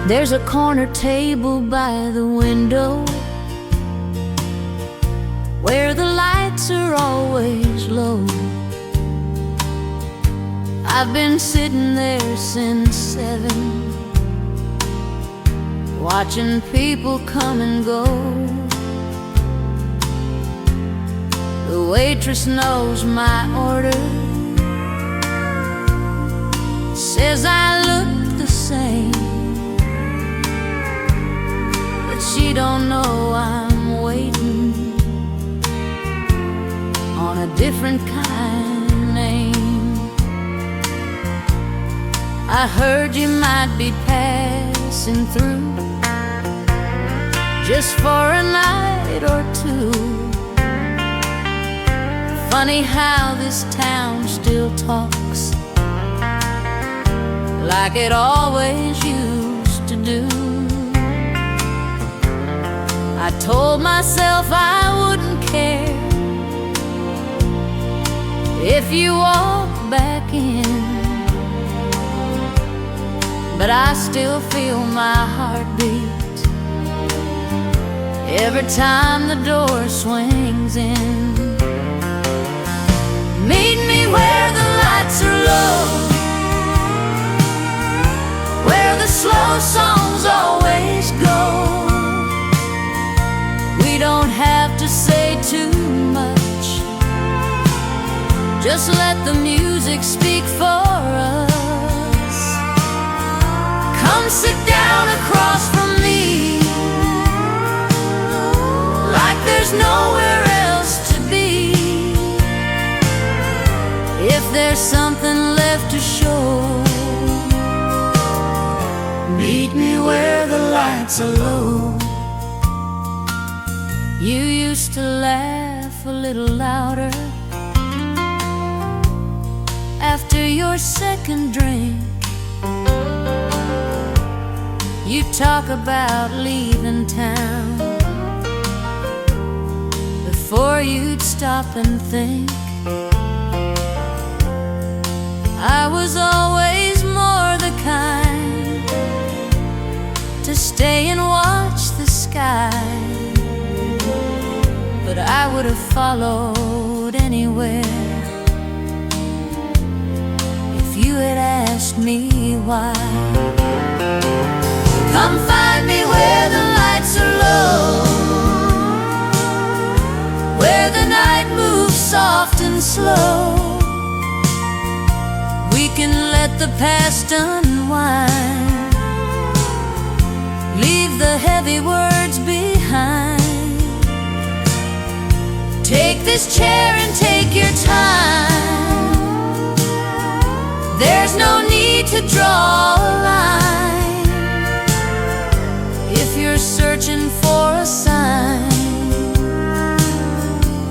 There's a corner table by the window where the lights are always low. I've been sitting there since 7, watching people come and go. The waitress knows my order, says I look the same, but she don't know I'm waiting on a different kind of name. I heard you might be passing through, just for a night or two. Funny how this town still talks like it always used to do. I told myself I wouldn't care if you walked back in, but I still feel my heartbeat every time the door swings in. Meet me where the lights are low, where the slow songs always go. We don't have to say too much, just let the music speak for us. Come sit down across from me, like there's nowhere else to be. If there's something left to show, meet me where the lights are low. You used to laugh a little louder after your second drink. You talk about leaving town before you'd stop and think. I was always more the kind to stay and watch the sky, but I would have followed anywhere if you had asked me why. Come find me where the lights are low, where the night moves soft and slow. We can let the past unwind, leave the heavy words behind. Take this chair and take your time. There's no need to draw a line. If you're searching for a sign,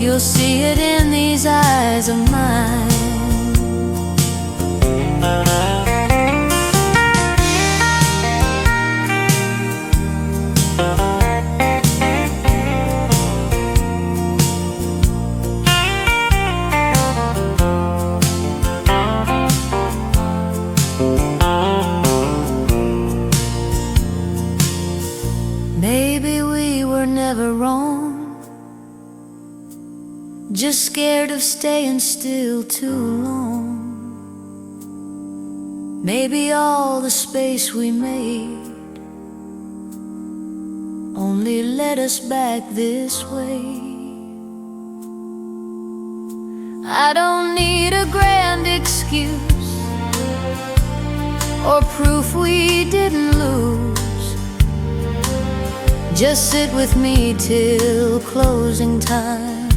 you'll see it in these eyes of mine. Maybe we were never wrong, just scared of staying still too long. Maybe all the space we made only led us back this way. I don't need a grand excuse or proof we didn't lose. Just sit with me till closing time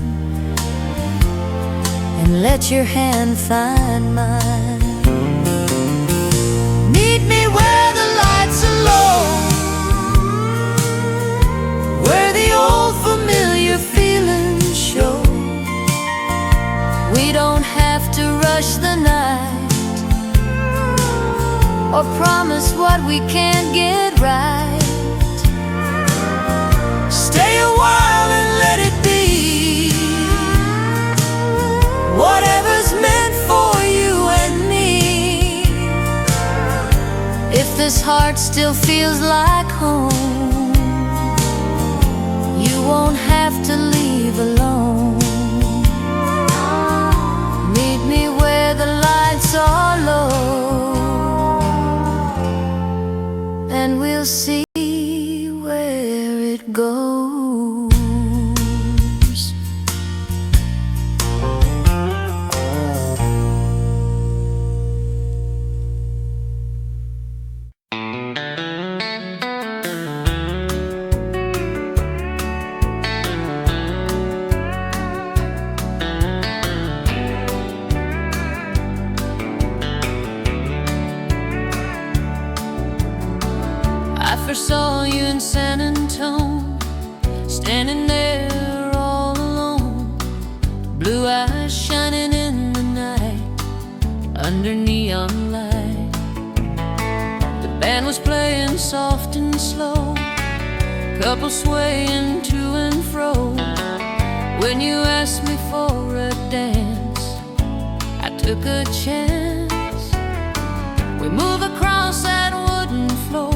and let your hand find mine. Meet me where the lights are low, where the old familiar feelings show. We don't have to rush the night or promise what we can't get right. Stay a while and let it be. Whatever's meant for you and me. If the this heart still feels like home. You won't have to leave alone. Meet me where the lights are low, and we'll see where it goes. I first saw you in San Antone, standing there all alone, blue eyes shining in the night under neon light. The band was playing soft and slow, couples swaying to and fro. When you asked me for a dance, I took a chance. We move across that wooden floor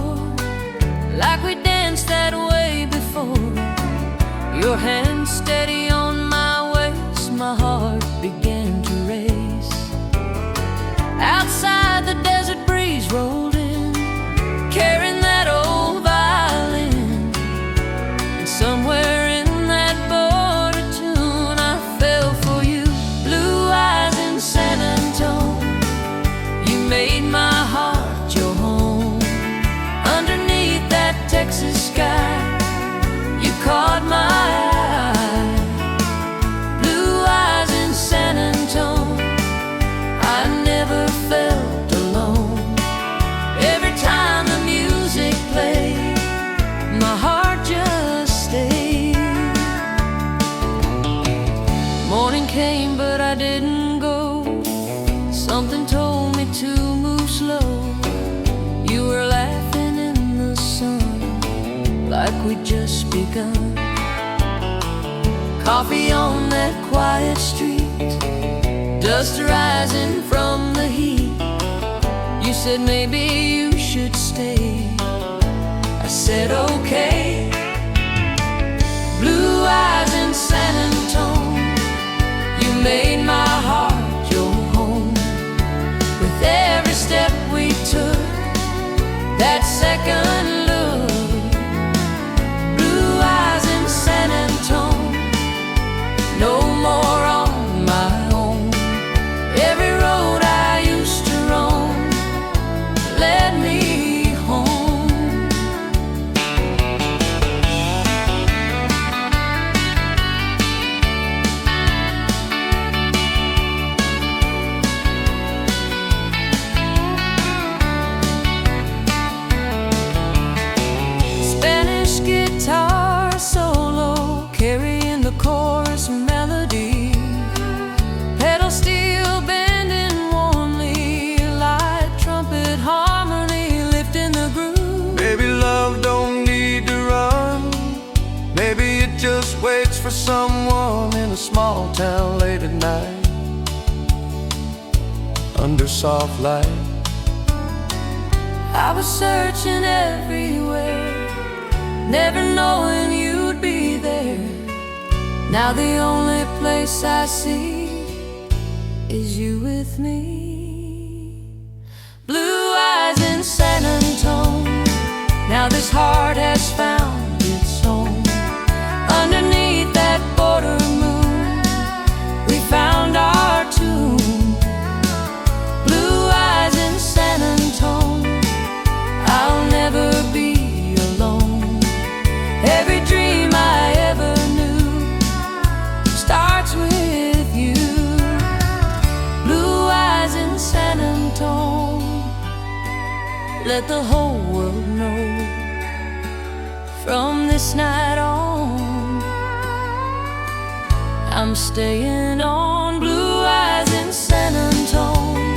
like we danced that way before. Your hand steady on my waist, my heart began to race. Outside the desert breeze rolled in, carrying that old violin. And somewhere in that border tune I fell for you. Blue eyes in San Antone, you made my heart your home. Underneath that Texas sky, you caught my eye. Blue eyes in San Antone, I never felt alone. Every time the music played, my heart just stayed. Morning came but I didn't go. Something told me to move slow. You were laughing in the sun like we'd just begun. Coffee on that quiet street, dust rising from the heat. You said maybe you should stay. I said okay. Blue eyes in San Antone, you made my heart your home. With every step we took, that second look. Blue eyes in San Antone, no more on my own. Every road I used to roam led me home. Spanish guitar solo, carrying the chorus melody. Pedal steel bending warmly, light trumpet harmony lifting the groove. Maybe love don't need to run. Maybe it just waits for someone in a small town late at night, under soft light. I was searching everywhere, never knowing you'd be there. Now the only place I see is you with me. Blue eyes in San Antone, now this heart has found its home. Underneath that border moon, we found our tune. Blue eyes in San Antone, I'll never be alone. Every dream I ever knew starts with you. Blue eyes in San Antone, let the whole world know. From this night on, I'm staying on. Blue eyes in San Antone,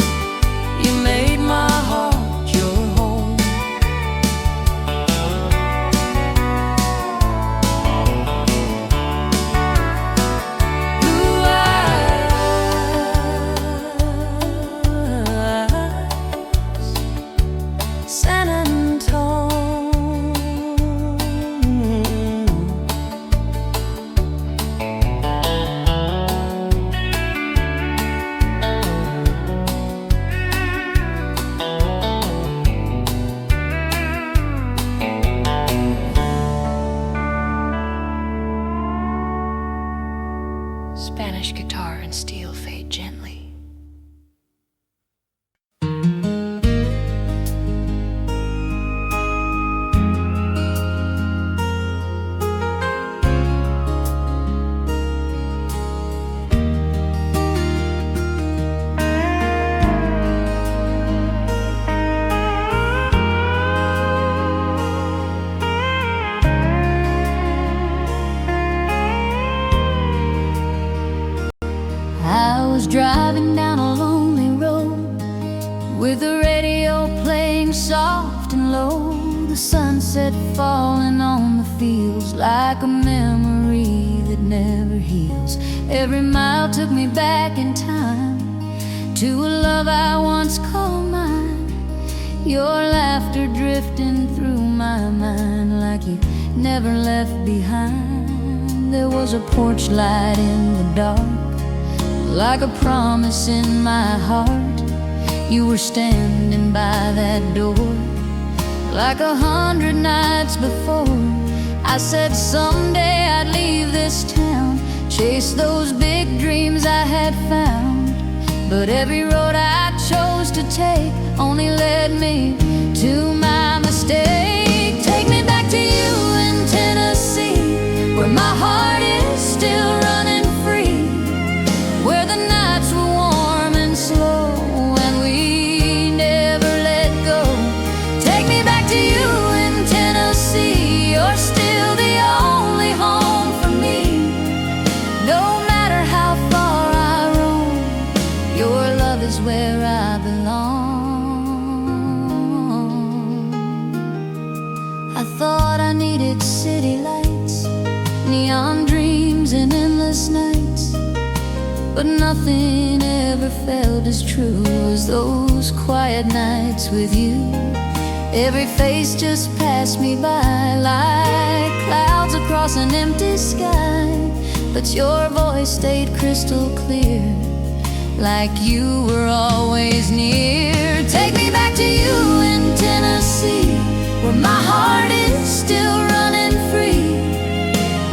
you made my heart your home. Blue eyes, San Antone. with the radio playing soft and low, the sunset falling on the fields like a memory that never heals. Every mile took me back in time to a love I once called mine. Your laughter drifting through my mind like you never left behind. There was a porch light in the dark, like a promise in my heart. You were standing by that door like 100 nights before. I said someday I'd leave this town, chase those big dreams I had found. But every road I chose to take only led me to my mistake. Take me back to you in Tennessee, where my heart is still running free, where the nights were warm and slow and we never let go. Take me back to you in Tennessee, you're still the only home for me. No matter how far I roam, your love is where I belong. I thought I needed city lights, neon dreams and endless nights, but nothing ever felt as true as those quiet nights with you. Every face just passed me by like clouds across an empty sky, but your voice stayed crystal clear, like you were always near. Take me back to you in Tennessee, where my heart is still running free,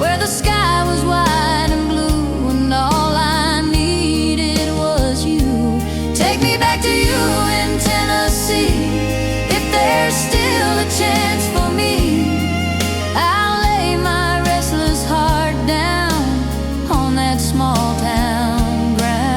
where the sky was wide and blue and all I needed was you. Take me back to you in Tennessee, if there's still a chance for me. I'll lay my restless heart down on that small town ground.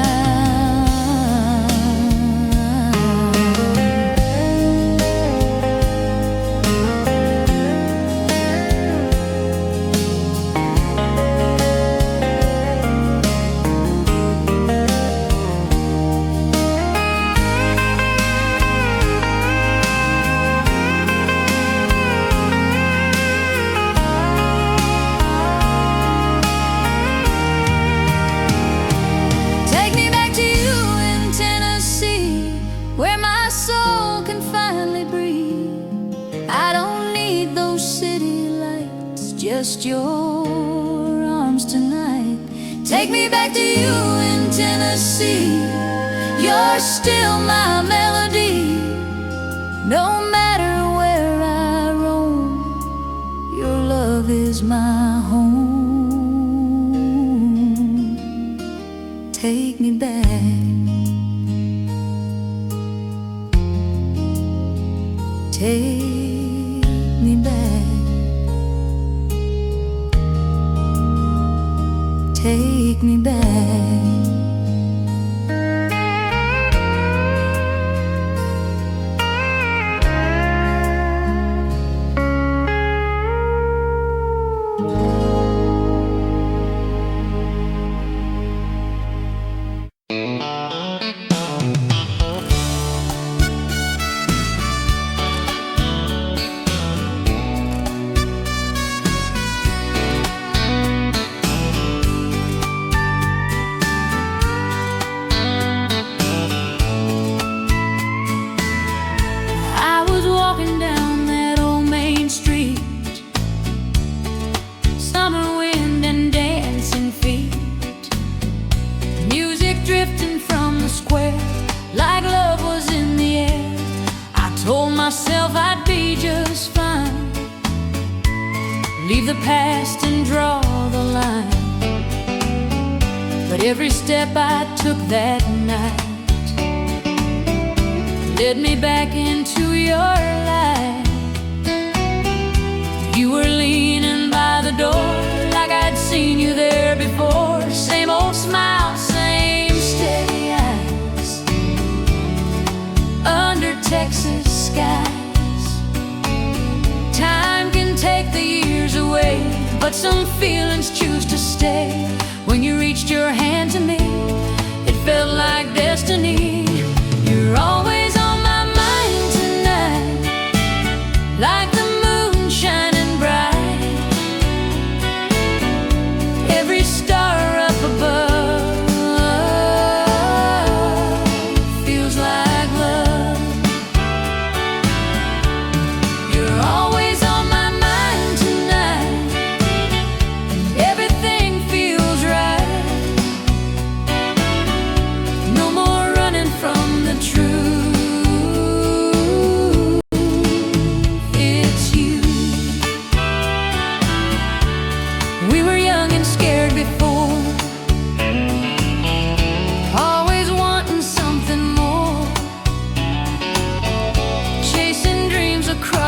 Just your arms tonight. Take me back to you in Tennessee, you're still my melody. No matter where I roam, your love is my home. Take me back, take me back, take me back. Drifting from the square like love was in the air. I told myself I'd be just fine, leave the past and draw the line. But every step I took that night led me back into your life. You were leaning by the door like I'd seen you there before. Same old smile, same steady eyes under Texas skies. Time can take the years away, but some feelings choose to stay. When you reached your hand to me, it felt like destiny. You're always on my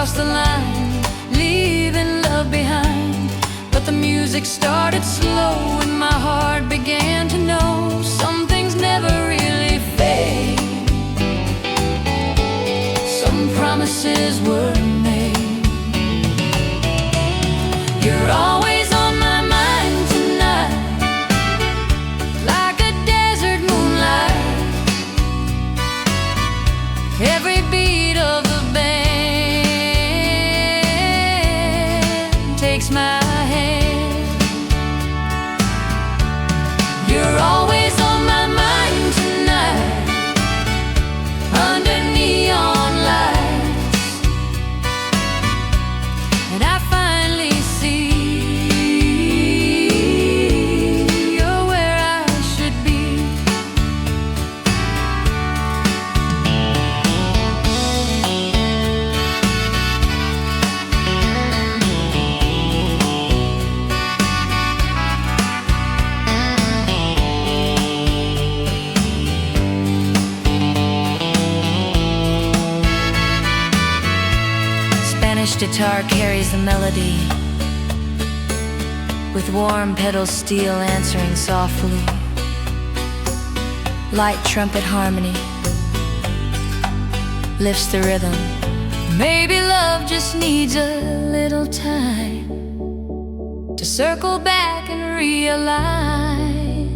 across the line, leaving love behind. But the music started slow and my heart began to know some things never really fade. Some promises were made. You're always on my mind tonight, like a desert moonlight. Every beat of the band takes my hand. You're always on my mind tonight, under neon lights. And I finally see you're where I should be. Spanish guitar carries the melody, with warm pedal steel answering softly. Light trumpet harmony lifts the rhythm. Maybe love just needs a little time to circle back and realign.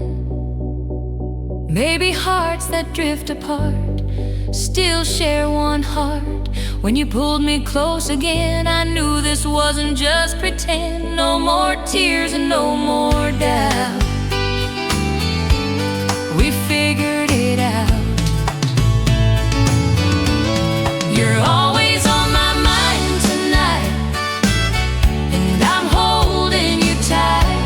Maybe hearts that drift apart still share one heart. When you pulled me close again, I knew this wasn't just pretend. No more tears and no more doubt. We figured it out. You're always on my mind tonight, and I'm holding you tight.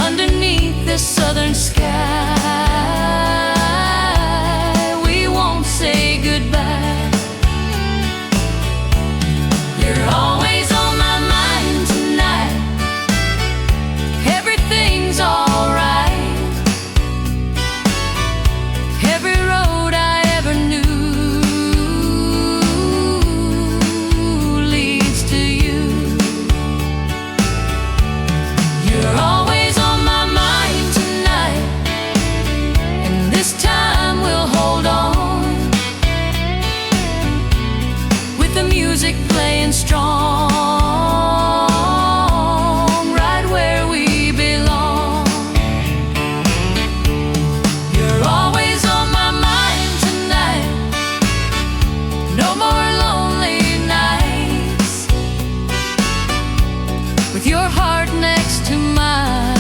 Underneath this southern sky, say goodbye. You're always on my mind tonight. Everything's alright. Every road I ever knew leads to you. You're always on my mind tonight, and this time we'll hold on. The music playing strong, right where we belong. You're always on my mind tonight. No more lonely nights, with your heart next to mine,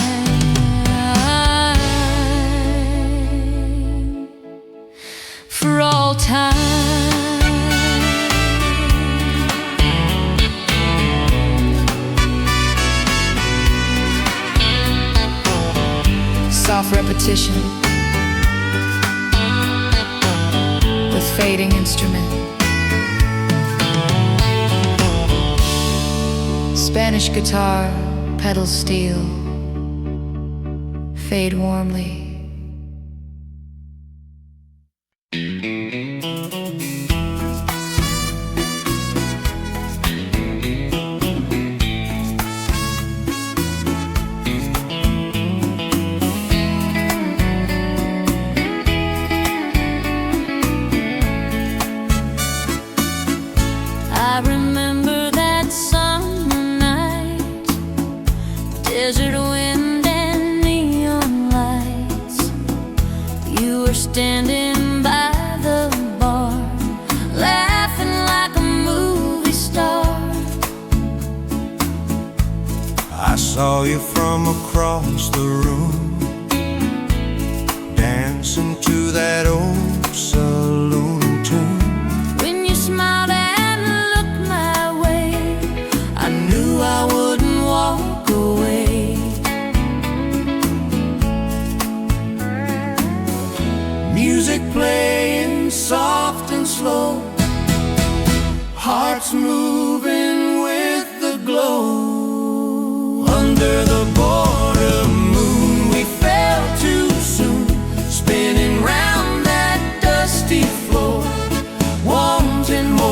for all time. Soft repetition with fading instrument. Spanish guitar, pedal steel, fade warmly. I remember that summer night, desert wind and neon lights. You were standing by the bar, laughing like a movie star. I saw you from across the room, dancing to that old saloon tune. When you smiled and looked my way, I knew I wouldn't walk away. Music playing soft and slow, hearts moving with the glow. Under the border moon, we fell too soon, spinning round that dusty floor, wanting more.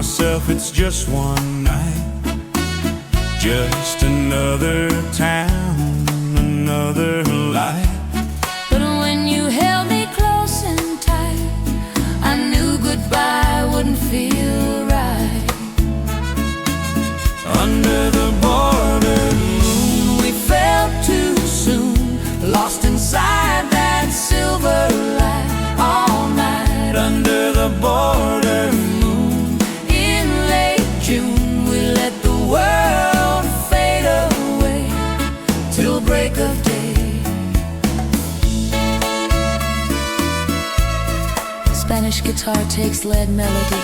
myself it's just one night, just another town, another life. But when you held me close and tight, I knew goodbye wouldn't feel right. Under the border moon, We felt too soon, lost inside that silver light. All night under the border moon, in late June, we let the world fade away till break of day. Spanish guitar takes lead melody,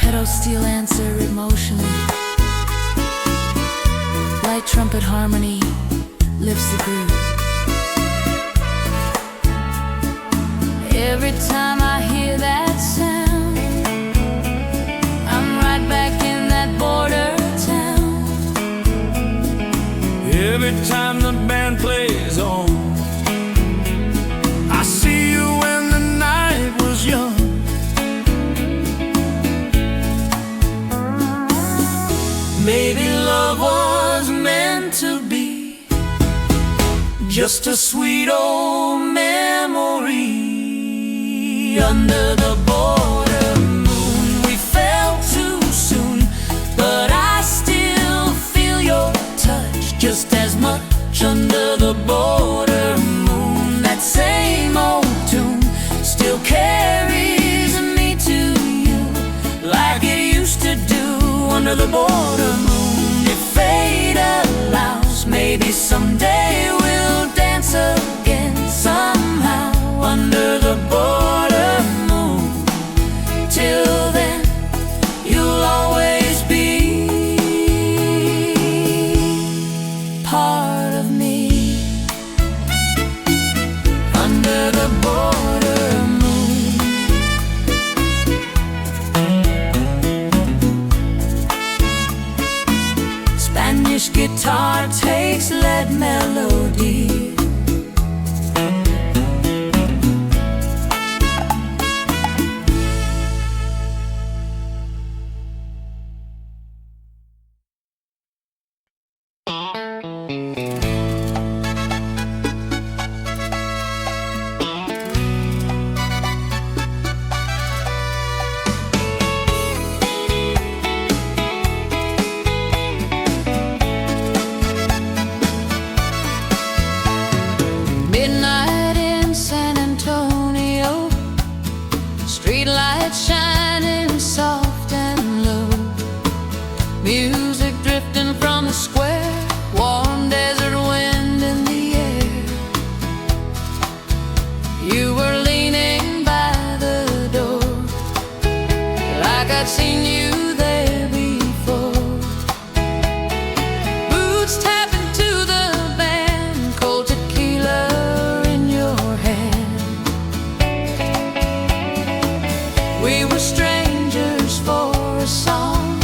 pedal steel answer emotionally, light trumpet harmony lifts the groove. Every time I hear that sound, I'm right back in that border town. every time the band plays on, I see you when the night was young. Maybe love was meant to be just a sweet old memory. Under the border moon, we fell too soon, but I still feel your touch just as much. Under the border moon, that same old tune still carries me to you like it used to do. Under the border moon, if fate allows, maybe someday we'll dance again somehow. Under the border moon, till then you'll always be part of me. Under the border moon, Spanish guitar takes lead melody, midnight in San Antonio, streetlights shining soft and low, music drifting from the square, warm desert wind in the air. You were leaning by the door, like I'd seen you there before. Boots tapping to the band, cold tequila in your hand. We were strangers for a song,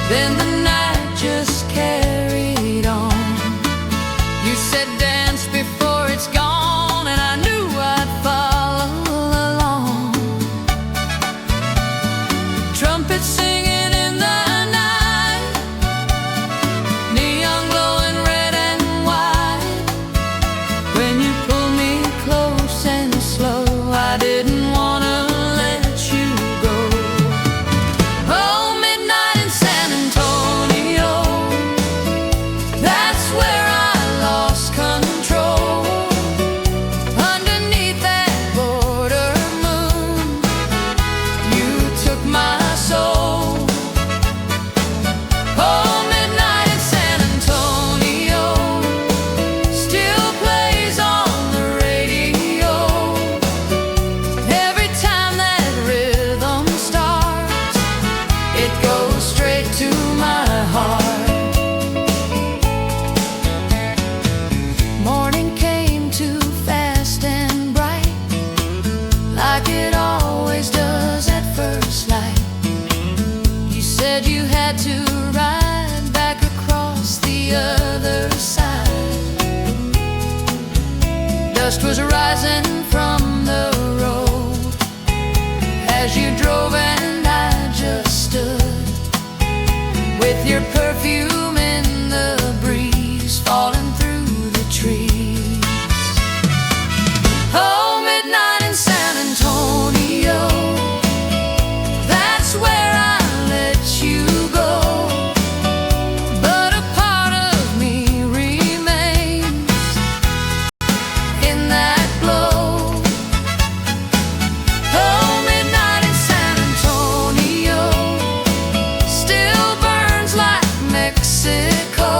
then the night just carried on. You said dance before it's gone, and I knew I'd follow along. Trumpets singing in the night, neon glowing red and white. When you pulled me close and slow, I didn't wanna let you go. Oh, midnight in San Antonio, that's where I lost control. Underneath that border moon, you took my soul. Oh, midnight in San Antonio still plays on the radio. Every time that rhythm starts, it goes straight to my heart. Morning came too fast and bright, like it always does at first light. You said you had to ride back across the other side. Dust was rising from the road as as you drove and I just stood, with your perfume in the breeze falling through the trees. Oh, midnight in San Antonio, that's where I let you go. But a part of me remains in that glow. Oh, midnight in San Antonio still burns like Mexico.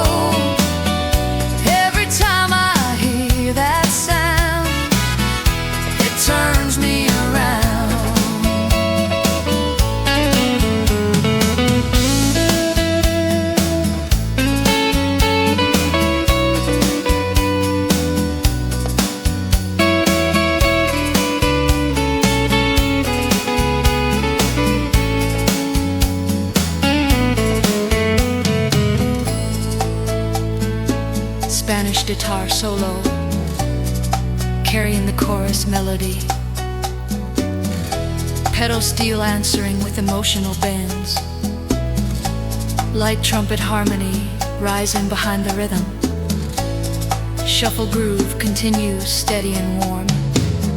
Every time I hear that sound, it turns me around. Spanish guitar solo, carrying the chorus melody. Pedal steel answering with emotional bends. Light trumpet harmony rising behind the rhythm. Shuffle groove continues steady and warm.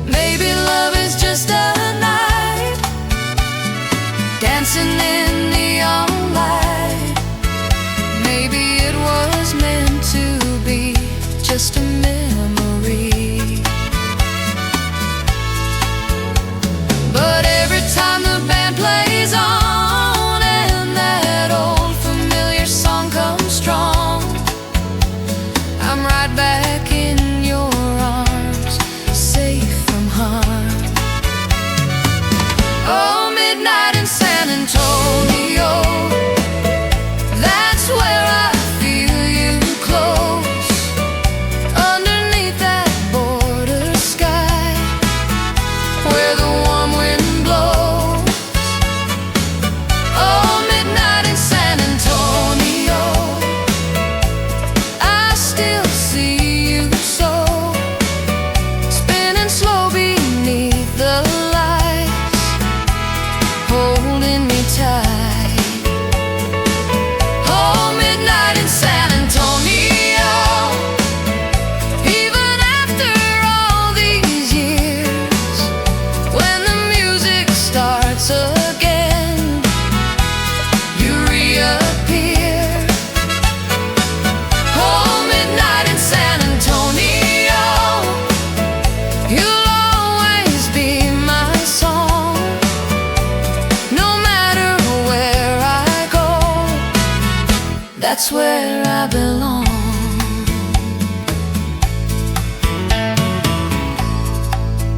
Maybe love is just a night, dancing in neon light. Maybe it was meant to be just a memory. But every time the band plays on and that old familiar song comes strong, I'm right back in your arms, safe from harm. Oh, midnight in San Antonio, that's where I feel you close, underneath that border sky, where the warm wind blows. Oh, midnight in San Antonio, I still see you so, spinning slow beneath the lights, holding me tight. Oh, midnight in San Antonio, even after all these years, when the music starts again, you reappear. Oh, midnight in San Antonio, you'll always be my song, no matter where I go, that's where I belong.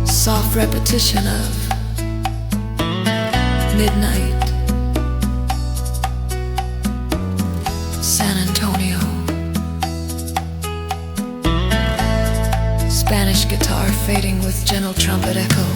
Soft repetition of midnight, San Antonio. Spanish guitar fading with gentle trumpet echo.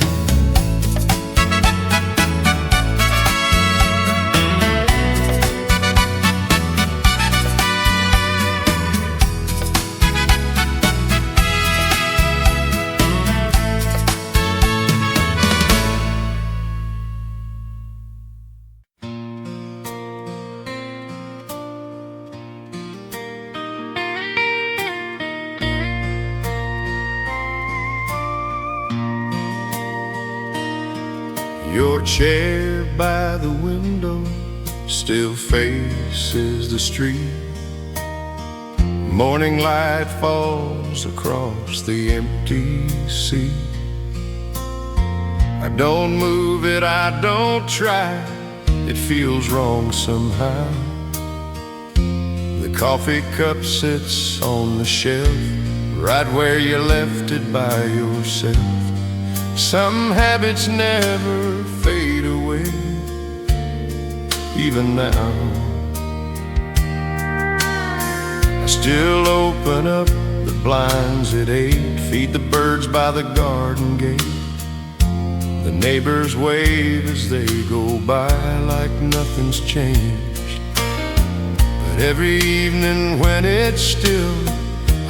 Your chair by the window still faces the street. Morning light falls across the empty seat. I don't move it, I don't try, it feels wrong somehow. The coffee cup sits on the shelf, right where you left it by yourself. Some habits never fade away, even now. I still open up the blinds at 8, feed the birds by the garden gate. The neighbors wave as they go by like nothing's changed. But every evening when it's still,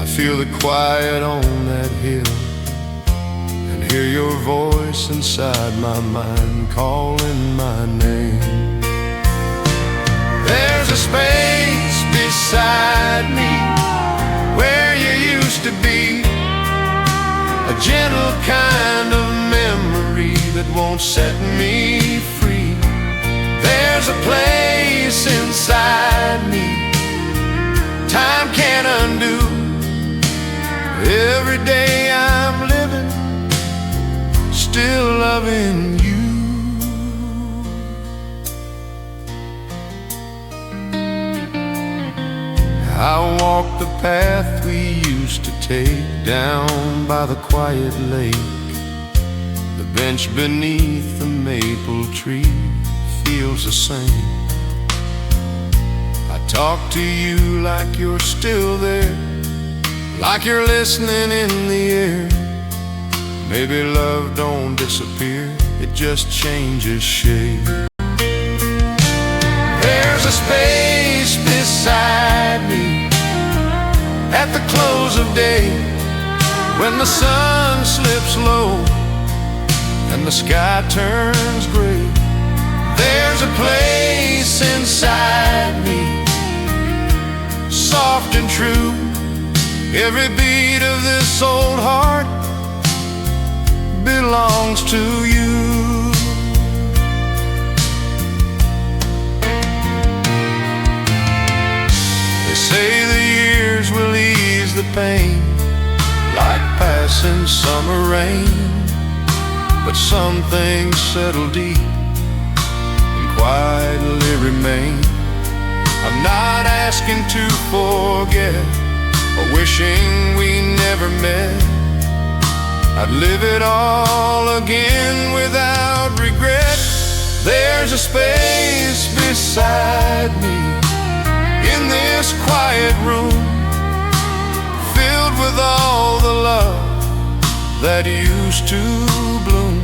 I feel the quiet on that hill, hear your voice voice inside my mind calling my name. There's a space beside me where you used to be, a gentle kind of memory that won't set me free. There's a place inside me time can't undo. Every day I'm living, still loving you. I walk the path we used to take down by the quiet lake. The bench beneath the maple tree feels the same. I talk to you like you're still there, like you're listening in the air. Maybe love don't disappear, it just changes shape. There's a space beside me at the close of day, when the sun slips low and the sky turns gray. There's a place inside me, soft and true. Every beat of this old heart belongs to you. They say the years will ease the pain, like passing summer rain. But some things settle deep and quietly remain. I'm not asking to forget or wishing we never met. I'd live it all again without regret. There's a space beside me in this quiet room, filled with all the love that used to bloom.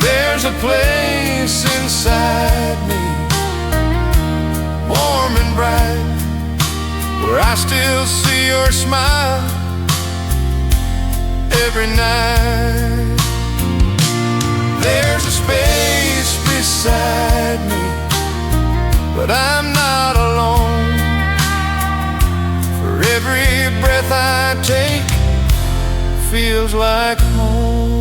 There's a place inside me, warm and bright, where I still see your smile every night. There's a space beside me, but I'm not alone. For every breath I take feels like home.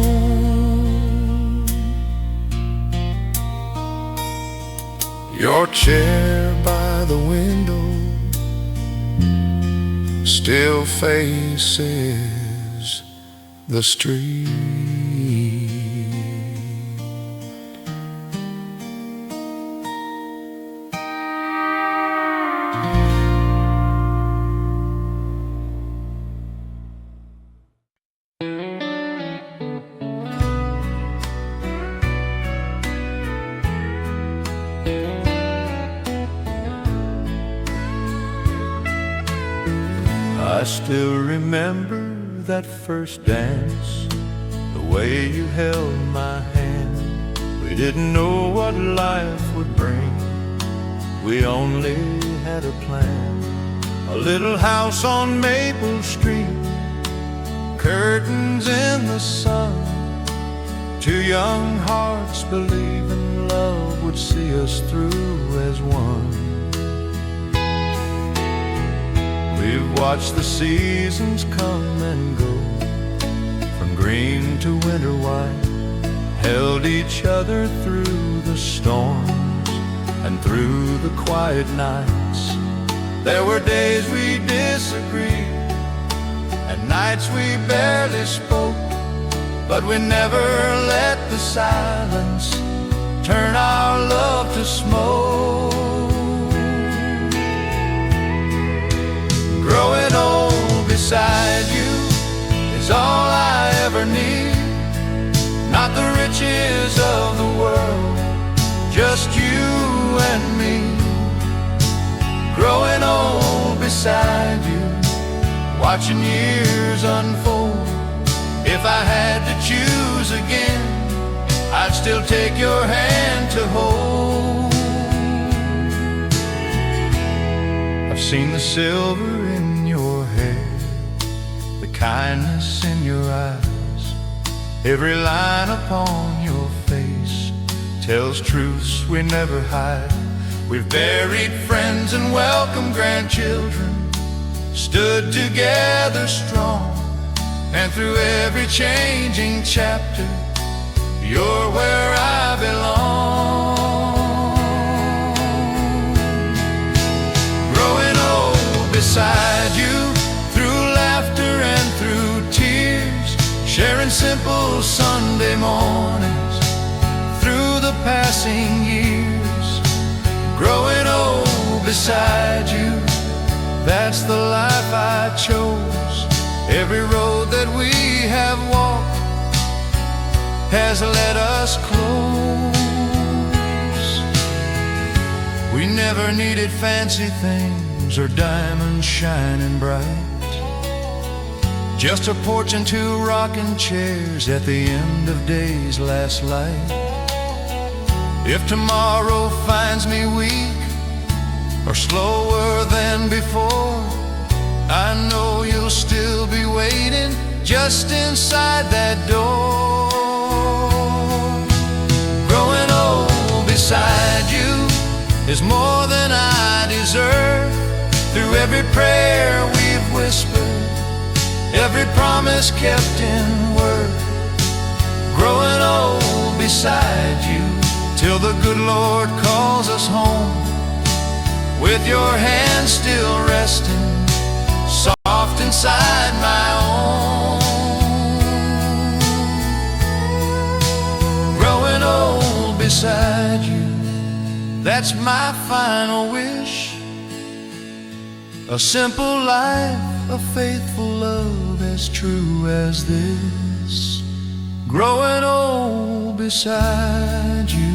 Your chair by the window still faces the street. I still remember that first dance, the way you held my hand. We didn't know what life would bring, we only had a plan. A little house on Maple Street, curtains in the sun, two young hearts believing love would see us through as one. We've watched the seasons come and go, from green to winter white, held each other through the storms and through the quiet nights. There were days we disagreed and nights we barely spoke, but we never let the silence turn our love to smoke. Growing old beside you is all I ever need. Not the riches of the world, just you and me. Growing old beside you, watching years unfold. If I had to choose again, I'd still take your hand to hold. I've seen the silver in your hair, the kindness in your eyes, Every line upon your face tells truths we never hide. We've buried friends and welcomed grandchildren, stood together strong, and through every changing chapter, you're where I belong. Growing old beside you, through laughter and through tears, sharing simple Sunday mornings through the passing years. Growing old beside you, that's the life I chose. Every road that we have walked has led us close. We never needed fancy things or diamonds shining bright, just a porch and two rocking chairs at the end of day's last light. If tomorrow finds me weak or slower than before, I know you'll still be waiting just inside that door. Growing old beside you is more than I deserve. Through every prayer we've whispered, every promise kept in word. Growing old beside you till the good Lord calls us home, with your hand still resting soft inside my own. Growing old beside you, that's my final wish. A simple life, a faithful love as true as this. Growing old beside you,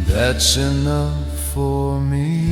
that's enough for me.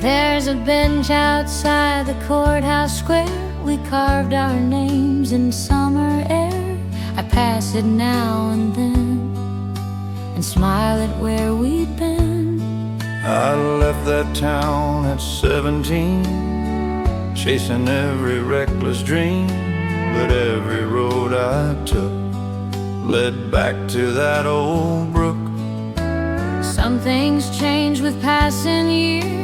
There's a bench outside the courthouse square. We carved our names in summer air. I pass it now and then and smile at where we've been. I left that town at 17, chasing every reckless dream. But every road I took led back to that old brook. Some things change with passing years.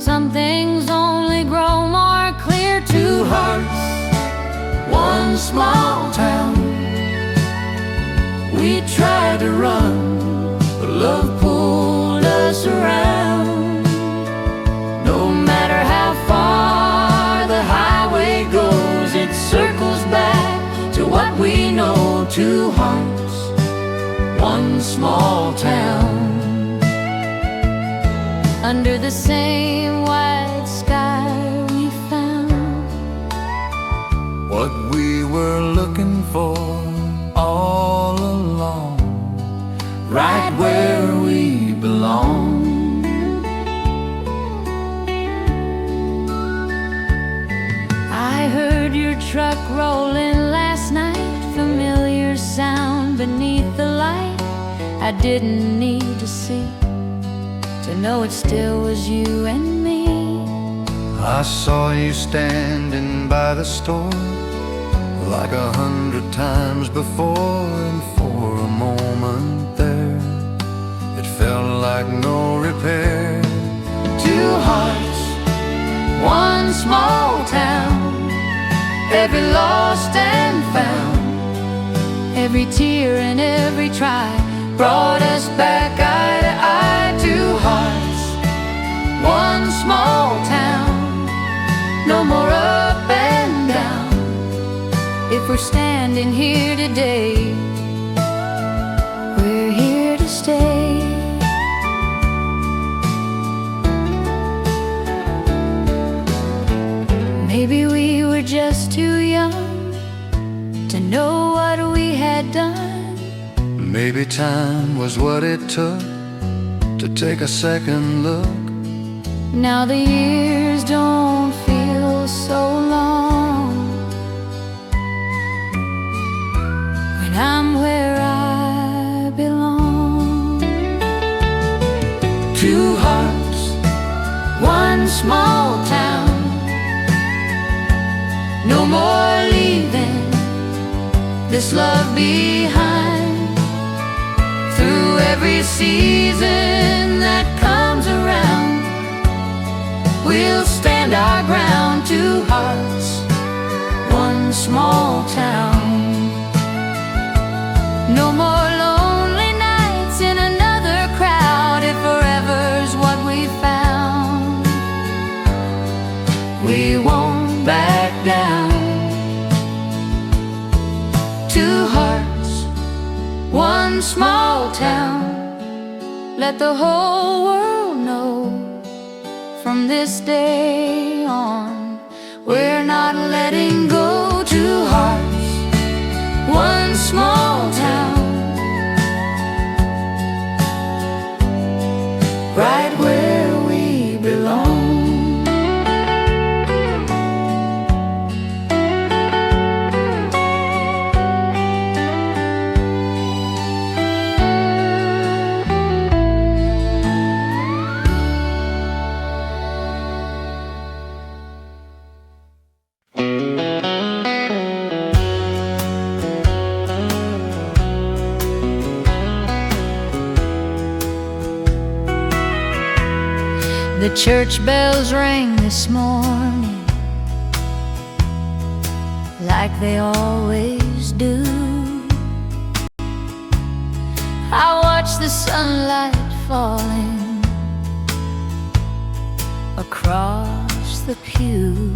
Some things only grow more clear. Two hearts, one small town. We tried to run, but love pulled us around. No matter how far the highway goes, it circles back to what we know. Two hearts, one small town. Under the same white sky we found what we were looking for all along, right where we belong. I heard your truck rolling last night, familiar sound beneath the light. I didn't need to see to know it still was you and me. I saw you standing by the store like 100 times before, and for a moment there it felt like no repair. Two hearts, one small town. Every lost and found, every tear and every try brought us back eye to eye. Two hearts, one small town. No more up and down. If we're standing here today, we're here to stay. Maybe we were just too young to know what we had done. Maybe time was what it took to take a second look. Now the years don't feel so long when I'm where I belong. Two hearts, One small town, no more leaving this love behind. Through every season that comes around, we'll stand our ground. Two hearts, one small town. No more lonely nights in another crowd. If forever's what we found, we won't back down. Two hearts, one small town. Let the whole world know from this day on, we're not letting go. Two hearts, one small town, right where we belong. The church bells rang this morning like they always do. I watched the sunlight falling across the pew.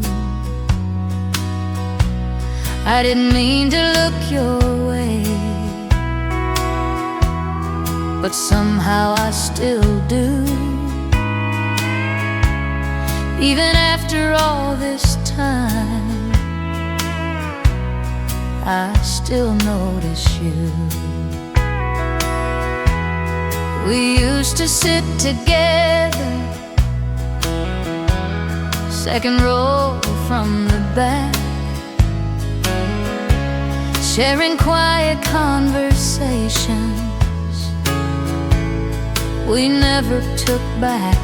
I didn't mean to look your way, but somehow I still do. Even after all this time, I still notice you. We used to sit together, second row from the back, sharing quiet conversations we never took back.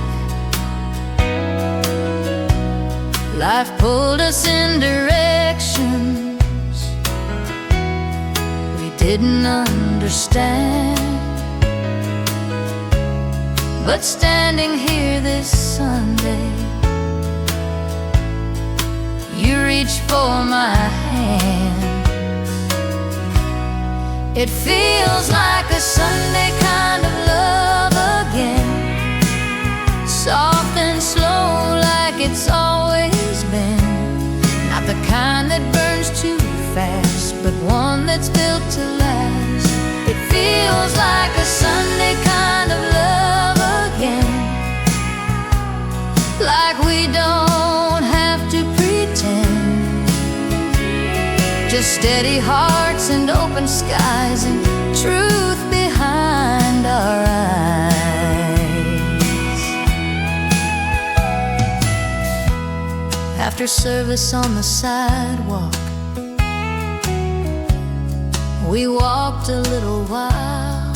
Life pulled us in directions we didn't understand. But standing here this Sunday, you reach for my hand. It feels like a Sunday kind of love again, soft and slow like it's always been. Not the kind that burns too fast, but one that's built to last. It feels like a Sunday kind of love again, like we don't have to pretend. Just steady hearts and open skies and truth behind our eyes. After service on the sidewalk, we walked a little while,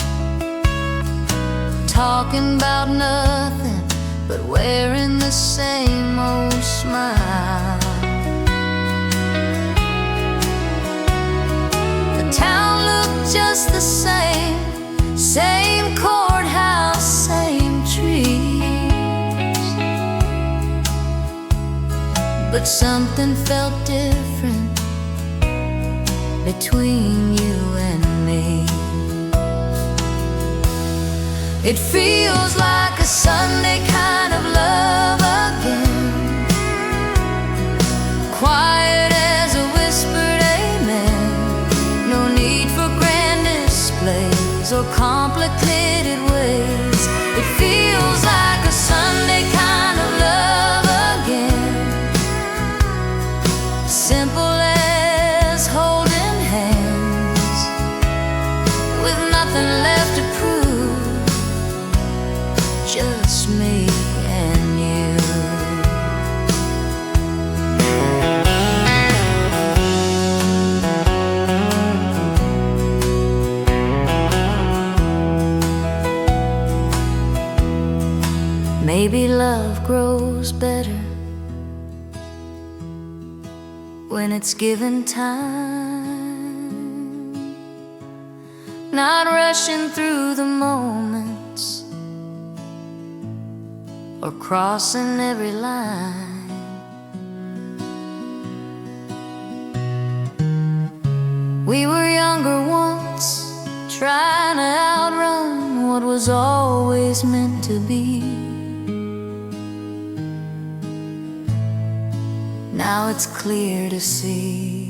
talking about nothing but wearing the same old smile. The town looked just the same, same courthouse, same trees, but something felt different between you and me. It feels like a Sunday kind of love again, quiet as a whispered amen. complicated ways. It feels like a Sunday kind of love again, simple as holding hands, with nothing left to prove, just me and you. Maybe love grows better when it's given time, not rushing through the moments or crossing every line. We were younger once, trying to outrun what was always meant to be. Now it's clear to see.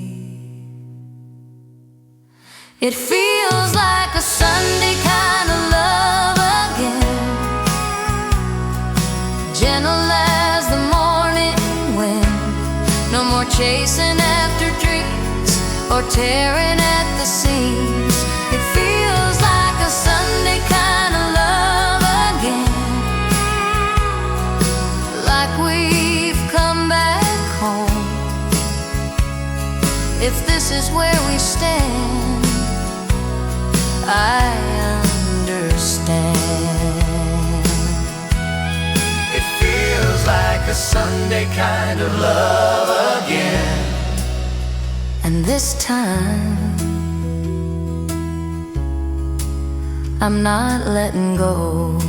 It feels like a Sunday kind of love again, gentle as the morning wind. No more chasing after dreams or tearing at the seams. It feels like a Sunday kind of love again, like we've come back home. If this is where we stand, I understand. It feels like a Sunday kind of love again, and this time I'm not letting go.